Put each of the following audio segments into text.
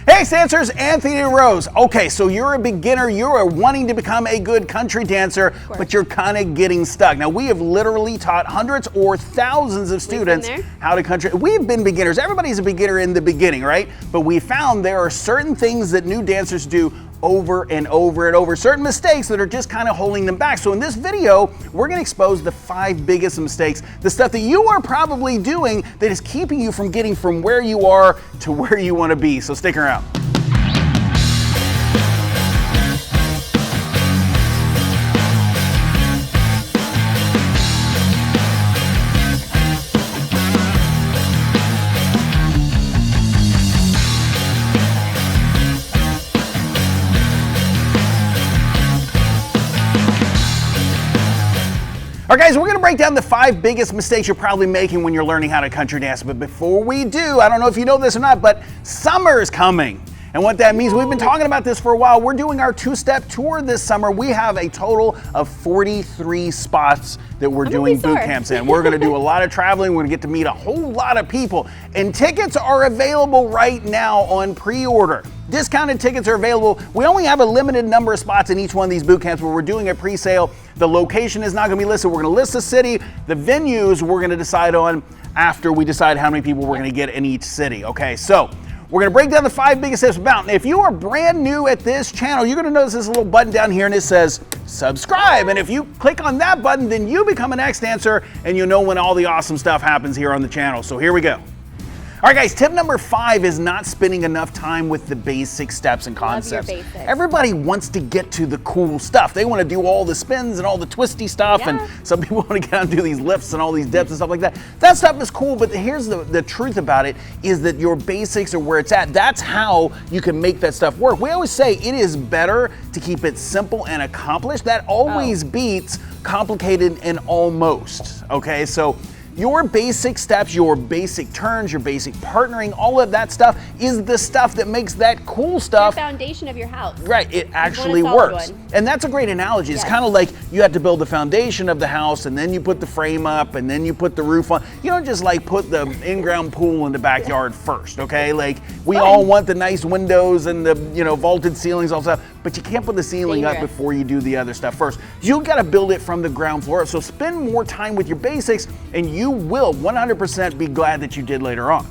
Hey dancers, Anthony and Rose. Okay, so you're a beginner, you are wanting to become a good country dancer, but you're kind of getting stuck. Now we have literally taught hundreds or thousands of students how to country. We've been beginners, everybody's a beginner in the beginning, right? But we found there are certain things that new dancers do over and over and over, certain mistakes that are just kind of holding them back. So in this video, we're gonna expose the 5 biggest mistakes, the stuff that you are probably doing that is keeping you from getting from where you are to where you wanna be. So stick around. All right, guys, we're gonna break down the 5 biggest mistakes you're probably making when you're learning how to country dance. But before we do, I don't know if you know this or not, but summer is coming. And what that means, we've been talking about this for a while. We're doing our 2-step tour this summer. We have a total of 43 spots that we're doing boot camps in. We're gonna do a lot of traveling. We're gonna get to meet a whole lot of people. And tickets are available right now on pre-order. Discounted tickets are available. We only have a limited number of spots in each one of these boot camps where we're doing a pre-sale. The location is not gonna be listed. We're gonna list the city. The venues we're gonna decide on after we decide how many people we're gonna get in each city. Okay, so we're gonna break down the 5 biggest steps about. If you are brand new at this channel, you're gonna notice this little button down here and it says subscribe. And if you click on that button, then you become an X-Dancer and you'll know when all the awesome stuff happens here on the channel. So here we go. All right, guys, tip number 5 is not spending enough time with the basic steps and concepts. Everybody wants to get to the cool stuff. They want to do all the spins and all the twisty stuff, and some people want to get out and do these lifts and all these dips and stuff like that. That stuff is cool, but here's the truth about it is that your basics are where it's at. That's how you can make that stuff work. We always say it is better to keep it simple and accomplished. That always beats complicated and almost, okay? So your basic steps, your basic turns, your basic partnering, all of that stuff is the stuff that makes that cool stuff. The foundation of your house. Right, it actually works. And that's a great analogy. It's kind of like you have to build the foundation of the house and then you put the frame up and then you put the roof on. You don't just like put the in-ground pool in the backyard first, okay? Like we all want the nice windows and the vaulted ceilings, all stuff, but you can't put the ceiling up before you do the other stuff first. You gotta build it from the ground floor. So spend more time with your basics and you will 100% be glad that you did later on.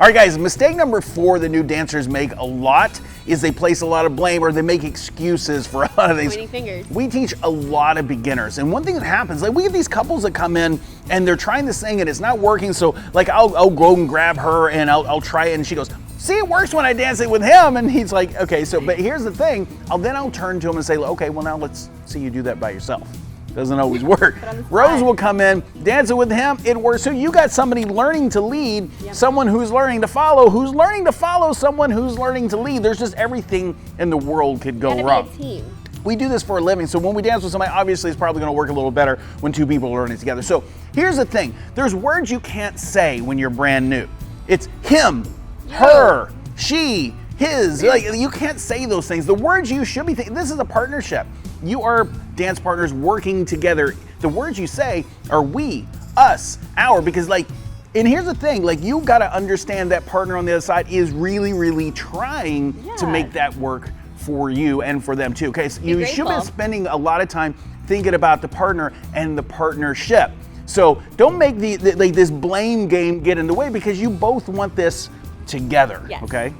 All right, guys, mistake number 4 the new dancers make a lot is they place a lot of blame or they make excuses for a lot of things. Pointing fingers. We teach a lot of beginners, and one thing that happens, like we have these couples that come in and they're trying this thing and it's not working, so like I'll go and grab her and I'll try it and she goes, see, it works when I dance it with him, and he's like, okay, so, but here's the thing, I'll turn to him and say, okay, well now let's see you do that by yourself. Doesn't always work. Rose will come in, dance it with him, it works. So you got somebody learning to lead, someone who's learning to follow, someone who's learning to lead. There's just everything in the world could go wrong. Be a team. We do this for a living, so when we dance with somebody, obviously it's probably gonna work a little better when 2 people are learning together. So here's the thing, there's words you can't say when you're brand new. It's him, her, she, his, like you can't say those things. The words you should be thinking, this is a partnership. You are dance partners working together. The words you say are we, us, our, because and here's the thing, you gotta understand that partner on the other side is really, really trying to make that work for you and for them too. Okay, so you should be spending a lot of time thinking about the partner and the partnership. So don't make this blame game get in the way because you both want this together, okay?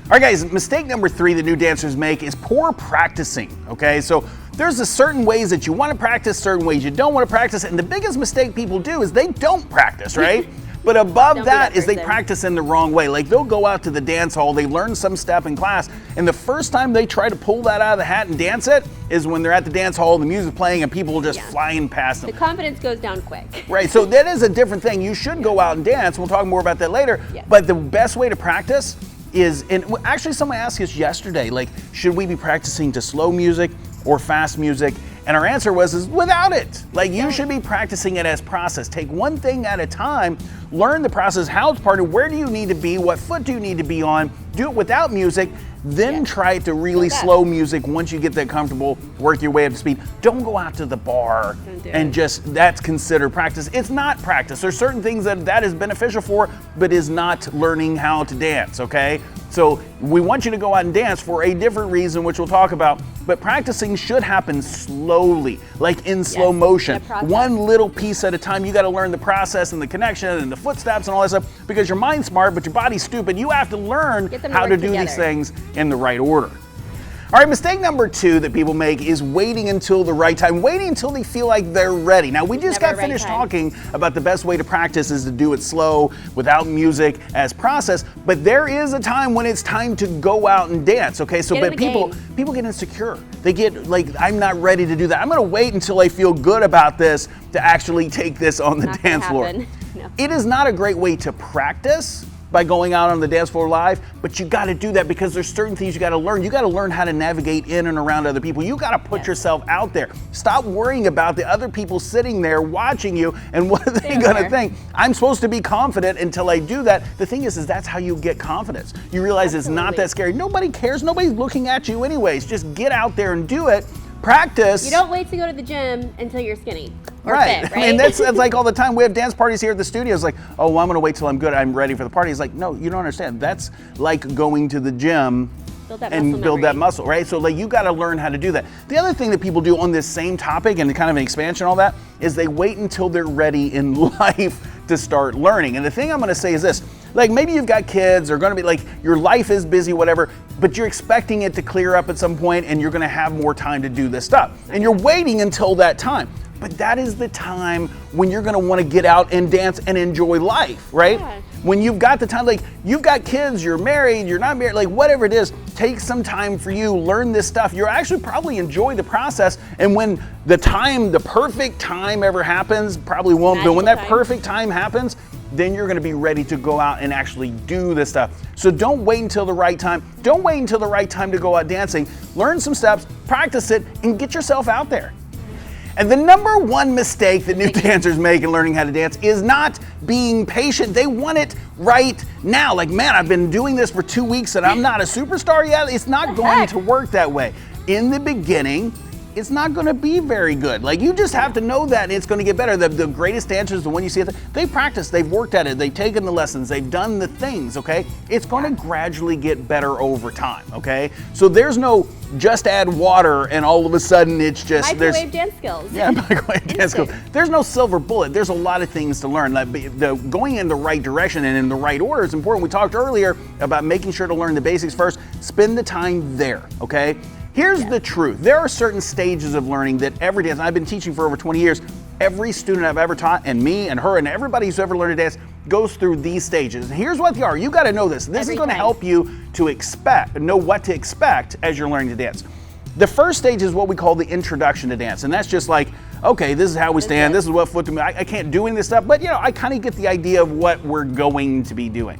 All right, guys, mistake number 3 the new dancers make is poor practicing, okay? So there's a certain ways that you want to practice, certain ways you don't want to practice, and the biggest mistake people do is they don't practice, right? But above that is they practice in the wrong way. Like they'll go out to the dance hall, they learn some step in class, and the first time they try to pull that out of the hat and dance it is when they're at the dance hall, the music's playing, and people are just flying past them. The confidence goes down quick. Right, so that is a different thing. You should go out and dance. We'll talk more about that later. But the best way to practice is, and actually someone asked us yesterday, should we be practicing to slow music or fast music? And our answer was without it. You should be practicing it as process. Take one thing at a time, learn the process, how it's partnered, where do you need to be, what foot do you need to be on, Do it without music, then Yeah. try to really Slow down. slow music once you get that comfortable, work your way up to speed. Don't go out to the bar Don't do and it. just, that's considered practice. It's not practice. There's certain things that is beneficial for, but is not learning how to dance, okay? So we want you to go out and dance for a different reason, which we'll talk about, but practicing should happen slowly, like in slow motion. in a process. One little piece at a time. You got to learn the process and the connection and the footsteps and all that stuff, because your mind's smart, but your body's stupid. You have to learn Get them to how to work do these together. things in the right order. All right, mistake number 2 that people make is waiting until the right time, waiting until they feel like they're ready. Now, we just Never got a right finished time. talking about the best way to practice is to do it slow, without music as process, but there is a time when it's time to go out and dance, okay? So, Get in but the people get insecure. They get like, I'm not ready to do that. I'm gonna wait until I feel good about this to actually take this on the Not gonna dance floor. happen. No. It is not a great way to practice by going out on the dance floor live, but you got to do that because there's certain things you got to learn. You got to learn how to navigate in and around other people. You got to put Yes. yourself out there. Stop worrying about the other people sitting there watching you and what are they Stay going to there. think. I'm supposed to be confident until I do that. The thing is that's how you get confidence. You realize it's not Absolutely. that scary. Nobody cares. Nobody's looking at you anyways. Just get out there and do it. Practice. You don't wait to go to the gym until you're skinny or Right. fit, right? I mean, that's like all the time. We have dance parties here at the studio. It's like, oh, well, I'm going to wait till I'm good. I'm ready for the party. It's like, no, you don't understand. That's like going to the gym Build that and muscle build that memory. muscle, right? So like you got to learn how to do that. The other thing that people do on this same topic and kind of an expansion, all that, is they wait until they're ready in life to start learning. And the thing I'm going to say is this, like maybe you've got kids or going to be like, your life is busy, whatever, but you're expecting it to clear up at some point and you're going to have more time to do this stuff. And you're waiting until that time. But that is the time when you're going to want to get out and dance and enjoy life, right? Yeah. When you've got the time, like you've got kids, you're married, you're not married, like whatever it is, take some time for you, learn this stuff. You'll actually probably enjoy the process. And when the perfect time ever happens, probably won't, but when Magical that time. perfect time happens, then you're gonna be ready to go out and actually do this stuff. So don't wait until the right time. Don't wait until the right time to go out dancing. Learn some steps, practice it, and get yourself out there. And the number one mistake that new dancers make in learning how to dance is not being patient. They want it right now. Like, man, I've been doing this for 2 weeks and I'm not a superstar yet. It's not going to work that way. In the beginning, it's not going to be very good. Like, you just have to know that and it's going to get better. The greatest dancers, the one you see, they've practiced, they've worked at it, they've taken the lessons, they've done the things, okay? It's going to gradually get better over time, okay? So there's no just add water and all of a sudden it's just, Microwave dance skills. yeah, microwave dance skills. Instinct. There's no silver bullet. There's a lot of things to learn. Like going in the right direction and in the right order is important. We talked earlier about making sure to learn the basics first. Spend the time there, okay? Here's the truth. There are certain stages of learning that every dance, I've been teaching for over 20 years, every student I've ever taught, and me and her and everybody who's ever learned to dance goes through these stages. And here's what they are. You got to know this. This Every is going to time. help you to know what to expect as you're learning to dance. The first stage is what we call the introduction to dance. And that's just like, okay, this is how we stand. it. This is what foot to move. I can't do any of this stuff, but I kind of get the idea of what we're going to be doing.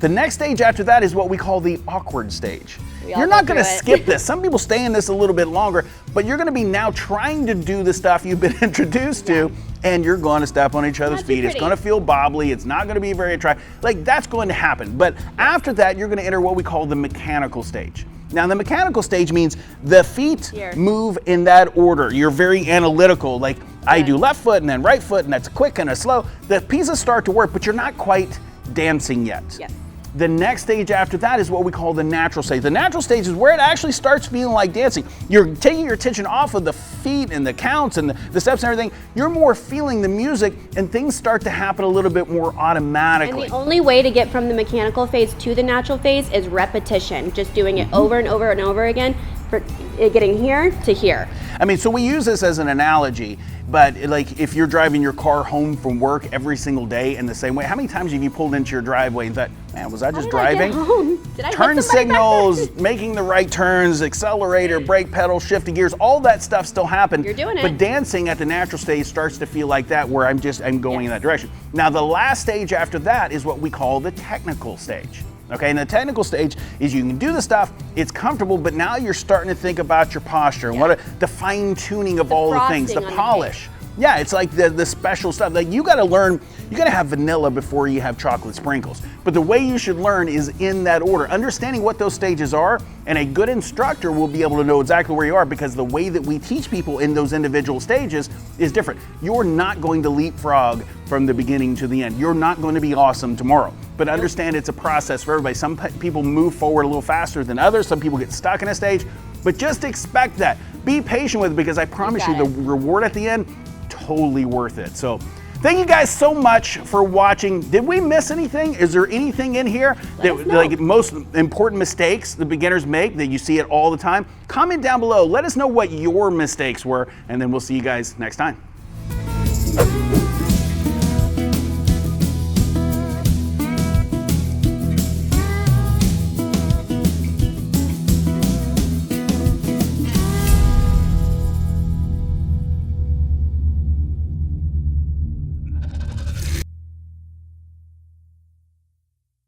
The next stage after that is what we call the awkward stage. We all You're go not going to through it. skip this. Some people stay in this a little bit longer, but you're going to be now trying to do the stuff you've been introduced to, and you're going to step on each other's Not too feet. It's pretty. going to feel bobbly. It's not going to be very attractive. Like, that's going to happen. But after that, you're going to enter what we call the mechanical stage. Now, the mechanical stage means the feet Here. move in that order. You're very analytical. Like, I Yeah. do left foot and then right foot, and that's quick and a slow. The pieces start to work, but you're not quite dancing yet. Yes. The next stage after that is what we call the natural stage. The natural stage is where it actually starts feeling like dancing. You're taking your attention off of the feet and the counts and the steps and everything. You're more feeling the music and things start to happen a little bit more And automatically. the only way to get from the mechanical phase to the natural phase is repetition, just doing it over and over and over again, for getting here to here. I mean, so we use this as an analogy, but like if you're driving your car home from work every single day in the same way, how many times have you pulled into your driveway and thought, man, was I just How did I get driving? home? Did I hit Turn somebody back there? signals, making the right turns, accelerator, brake pedal, shifting gears, all that stuff still happened. You're doing it. But dancing at the natural stage starts to feel like that, where I'm going in that direction. Now, the last stage after that is what we call the technical stage. Okay, and the technical stage is you can do the stuff, it's comfortable, but now you're starting to think about your posture and the fine tuning of all the things, the frosting on the polish. Yeah, it's like the special stuff. Like you gotta learn, you gotta have vanilla before you have chocolate sprinkles. But the way you should learn is in that order. Understanding what those stages are, and a good instructor will be able to know exactly where you are, because the way that we teach people in those individual stages is different. You're not going to leapfrog from the beginning to the end. You're not going to be awesome tomorrow. But understand it's a process for everybody. Some people move forward a little faster than others. Some people get stuck in a stage. But just expect that. Be patient with it, because I promise you the reward at the end, totally worth it. So thank you guys so much for watching. Did we miss anything? Is there anything in here that like most important mistakes the beginners make that you see it all the time? Comment down below. Let us know what your mistakes were, and then we'll see you guys next time.